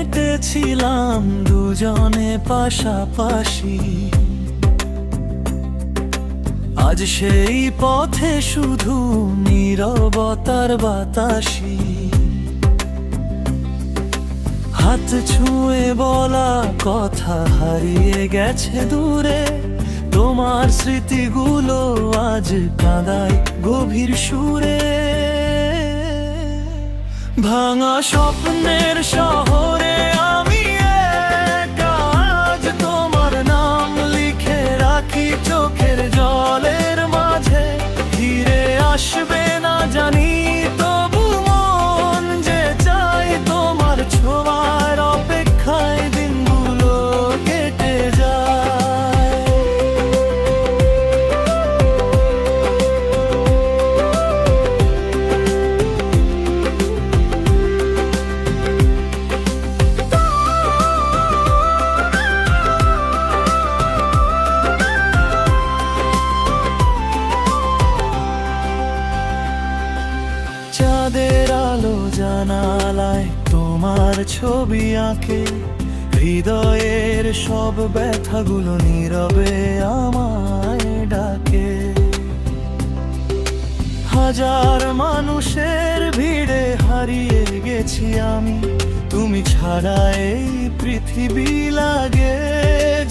হেঁটেছিলাম দুজনে পাশাপাশি, আজ সেই পথে শুধু নীরবতার বাতাসি। হাত ছুঁয়ে বলা কথা হারিয়ে গেছে দূরে, তোমার স্মৃতিগুলো আজ কাঁদায় গভীর সুরে। ভাঙা স্বপ্নের শহরে আমি একা, আজ তোমার নাম লিখে রাখি চোখের জলের মাঝে। ফিরে আসবে না জানি, তবু মন যে চাই তোমার ছোঁয়ার অপেক্ষায় দিনগুলো কেটে যায়। চাঁদের আলো জানালায় তোমার ছবি আঁকে, হৃদয়ের সব ব্যথাগুলো নীরবে আমায় ডাকে। হাজার মানুষের ভিড়ে হারিয়ে গেছি আমি, তুমি ছাড়া এই পৃথিবী লাগে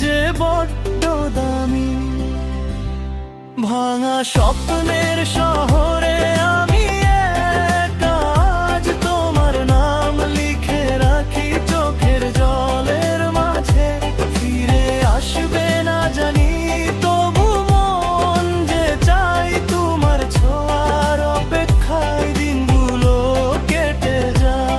যে বড্ড দামি। ভাঙা স্বপ্নের শহরে আমি একা, আজ তোমার নাম লিখে রাখি চোখের জলের মাঝে। ফিরে আসবে না জানি, তবু মন যে চাই তোমার ছোঁয়ার অপেক্ষায় দিনগুলো কেটে যায়।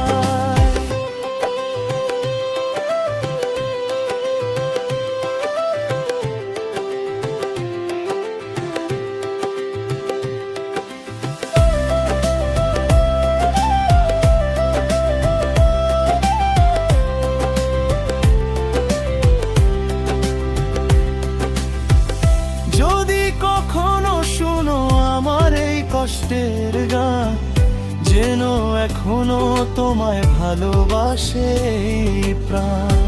যদি কখনো শুনো আমার এই কষ্টের গান, যেন এখনো তোমায় ভালোবাসে এই প্রাণ।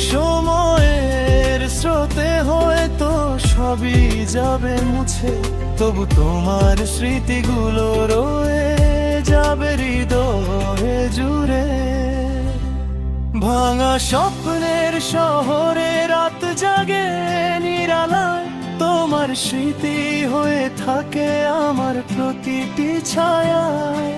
সময়ের স্রোতে হয়তো সবই যাবে মুছে, তবু তোমার স্মৃতিগুলো রয়ে যাবে হৃদয়ে জুড়ে। ভাঙা স্বপ্নের শহরে রাত জাগে নিরালায়, তোমার স্মৃতি হয়ে থাকে আমার প্রতিটি ছায়ায়।